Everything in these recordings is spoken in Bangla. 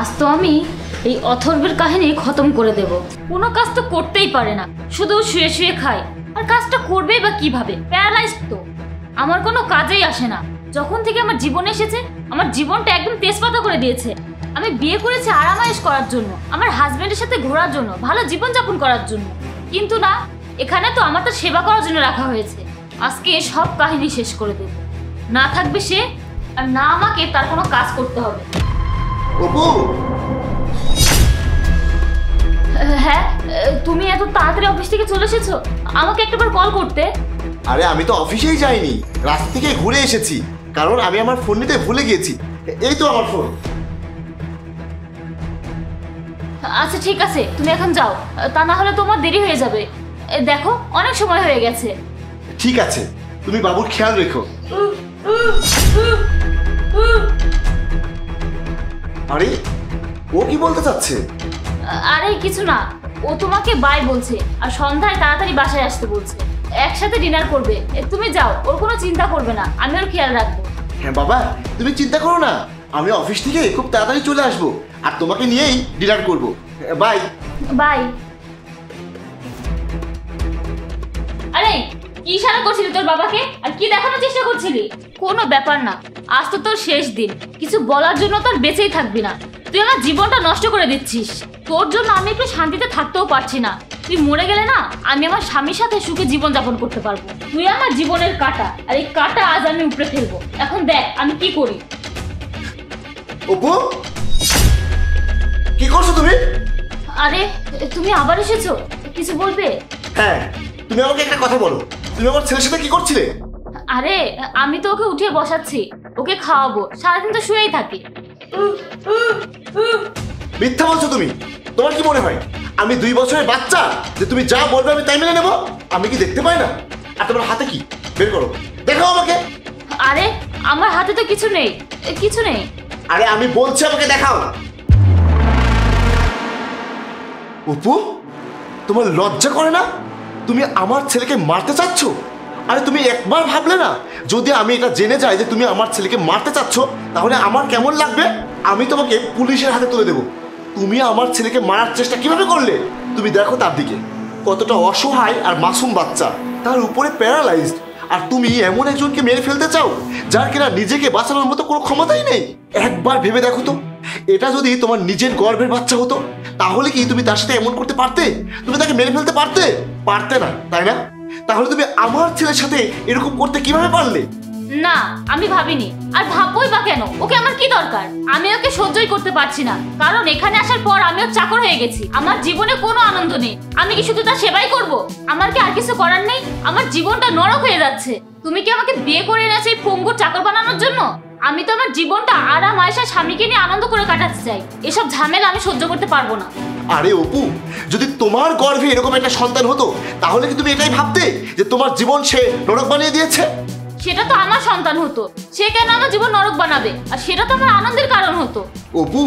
আজ তো আমি এই অথর্বের কাহিনী খতম করে দেব। কোনো কাজ তো করতেই পারে না, শুধু শুয়ে শুয়ে খায়। আর কাজটা করবেই বা কিভাবে? প্যারালাইজড তো। আমার কোনো কাজেই আসে না। যখন থেকে আমার জীবনে এসেছে, আমার জীবনটা একদম তেজপাতা করে দিয়েছে। আমি বিয়ে করেছি আরামায়েশ করার জন্য, আমার হাজবেন্ডের সাথে ঘোরার জন্য, ভালো জীবনযাপন করার জন্য। কিন্তু না, এখানে তো আমার তো সেবা করার জন্য রাখা হয়েছে। আজকে সব কাহিনী শেষ করে দেব। না থাকবে সে, আর না আমাকে তার কোনো কাজ করতে হবে। অপু, হ্যাঁ, তুমি এত তাড়াতাড়ি অফিস থেকে চলে এসেছো? আমাকে একটাবার কল করতে। আরে আমি তো অফিসেই যাইনি, রাস্তা থেকে ঘুরে এসেছি, কারণ আমি আমার ফোন নিতে ভুলে গিয়েছি। এই তো আমার ফোন। আচ্ছা ঠিক আছে, তুমি এখন যাও, তা না হলে তোমার দেরি হয়ে যাবে। দেখো অনেক সময় হয়ে গেছে। ঠিক আছে, তুমি বাবুর খেয়াল রেখো। আরে ও কি বলতে চাচ্ছে? আরে কিছু না, ও তোমাকে বাই বলছে আর সন্ধ্যায় তাড়াতাড়ি বাসায় আসতে বলছে। একসাথে ডিনার করবে। তুমি যাও, ওর কোনো চিন্তা করবে না, আমি ওর খেয়াল রাখবো। হ্যাঁ বাবা, তুমি চিন্তা করো না, আমি অফিস থেকে খুব তাড়াতাড়ি চলে আসবো আর তোমাকে নিয়েই ডিনার করবো। Bye bye. আরে কি ইশারা করছিলি তোর বাবাকে, আর কি দেখানোর চেষ্টা করছিলি? কোনো ব্যাপার না, আজ তো তোর শেষ দিন। কিছু বলার জন্য তোর বেঁচেই থাকবি না। তুই আমার জীবনটা নষ্ট করে দিচ্ছিস। তোর জন্য আমি একটু শান্তিতে থাকতেও পারছি না। তুই মরে গেলে না, আমি আমার স্বামীর সাথে সুখে জীবন যাপন করতে পারবো। তুই আমার জীবনের কাঁটা, আর এই কাঁটা আজ আমি উপড়ে ফেলবো। এখন দেখ আমি কি করি। অপু, কি করছো তুমি? আরে তুমি আবার এসেছো, কিছু বলবে? হ্যাঁ, তুমি আমাকে একটা কথা বলো, তুমি আমার ছেলের সাথে কি করছিলে? আরে আমি তো ওকে উঠিয়ে বসাচ্ছি, ওকে খাওয়াবো। সারাদিন তো শুয়েই থাকি। মিথ্যা বলছো তুমি। তোমার কি মনে হয় আমি 2 বছরের বাচ্চা যে তুমি যা বলবে আমি তাই মেনে নেবো? আমি কি দেখতে পাই না? আর তোমার হাতে কি? বের করো, দেখাও আমাকে। আরে আমার হাতে তো কিছু নেই, কিছু নেই। আরে আমি বলছি আমাকে দেখাও। অপু, তোমার লজ্জা করে না? তুমি আমার ছেলেকে মারতে চাচ্ছ? আরে তুমি একবার ভাবলে না, যদি আমি এটা জেনে যাই যে তুমি আমার ছেলেকে মারতে চাচ্ছ, তাহলে আমার কেমন লাগবে? আমি তোমাকে পুলিশের হাতে তুলে দেবো। তুমি আমার ছেলেকে মারার চেষ্টা কিভাবে করলে? তুমি দেখো তার দিকে, কতটা অসহায় আর মাসুম বাচ্চা, তার উপরে প্যারালাইজড। আর তুমি এমন একজনকে মেরে ফেলতে চাও যার কিনা নিজেকে বাঁচানোর মতো কোনো ক্ষমতাই নেই। একবার ভেবে দেখো তো, এটা যদি তোমার নিজের গর্ভের বাচ্চা হতো, তাহলে কি তুমি তার সাথে এমন করতে পারতে? তুমি তাকে মেরে ফেলতে পারতে? পারতে না, তাই না? তাহলে তুমি আমার ছেলের সাথে এরকম করতে কিভাবে পারলে? না, আমি ভাবিনি। আর ভাববোই বা কেন? ওকে আমার কি দরকার? আমি ওকে সহ্যই করতে পারছি না, কারণ এখানে আসার পর আমি ওর চাকর হয়ে গেছি। আমার জীবনে কোনো আনন্দ নেই। আমি কি শুধু তার সেবাই করব? আমার কি আর কিছু করার নেই? আমার জীবনটা নরক হয়ে যাচ্ছে। তুমি কি আমাকে বিয়ে করে এনেছো এই পঙ্গুর চাকর বানানোর জন্য? আমি তো আমার জীবনটা আরাম আয়েশা স্বামীকে নিয়ে আনন্দ করে কাটাতে চাই। এসব ঝামেলা আমি সহ্য করতে পারবো না। আরে অপু, যদি তোমার গর্ভে এরকম একটা সন্তান হতো, তাহলে কি তুমি এটাই ভাবতে যে তোমার জীবন সে নরক বানিয়ে দিয়েছে? সেটা তো আমার সন্তান হতো, সে কেন আমার জীবন নরক বানাবে? আর সেটা তো আমার আনন্দের কারণ হতো। অপু,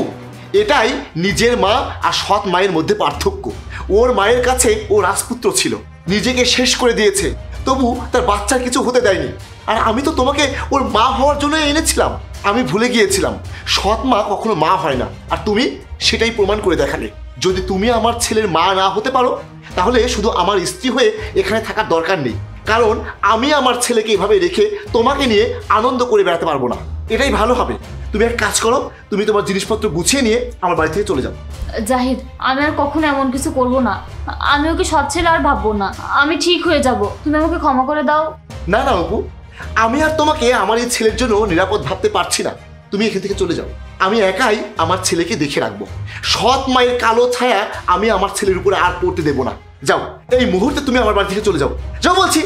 এটাই নিজের মা আর সৎ মায়ের মধ্যে পার্থক্য। ওর মায়ের কাছে ও রাজপুত্র ছিল, নিজেকে শেষ করে দিয়েছে, তবু তার বাচ্চার কিছু হতে দেয়নি। আর আমি তো তোমাকে ওর মা হওয়ার জন্য এনেছিলাম। আমি ভুলে গিয়েছিলাম সৎ মা কখনো মা হয় না, আর তুমি সেটাই প্রমাণ করে দেখালে। যদি তুমি আমার ছেলের মা না হতে পারো, তাহলে শুধু আমার স্ত্রী হয়ে এখানে থাকার দরকার নেই, কারণ আমি আমার ছেলেকে এভাবে রেখে তোমাকে নিয়ে আনন্দ করে বেড়াতে পারবো না। এটাই ভালো হবে। তুমি এক কাজ করো, তুমি তোমার জিনিসপত্র গুছিয়ে নিয়ে আমার বাড়ি থেকে চলে যাও। জাহিদ, আমি আর কখনো এমন কিছু করব না। আমি ওকে সৎ ছেলে আর ভাববো না। আমি ঠিক হয়ে যাব। তুমি আমাকে ক্ষমা করে দাও। না না অপু, আমি আর তোমাকে আমার এই ছেলের জন্য নিরাপদ ভাবতে পারছি না। তুমি এখান থেকে চলে যাও। আমি একাই আমার ছেলেকে দেখে রাখবো। সৎ মায়ের কালো ছায়া আমি আমার ছেলের উপরে আর পড়তে দেবো না। যাও, এই মুহূর্তে তুমি আমার বাড়ি থেকে চলে যাও। যাও বলছি।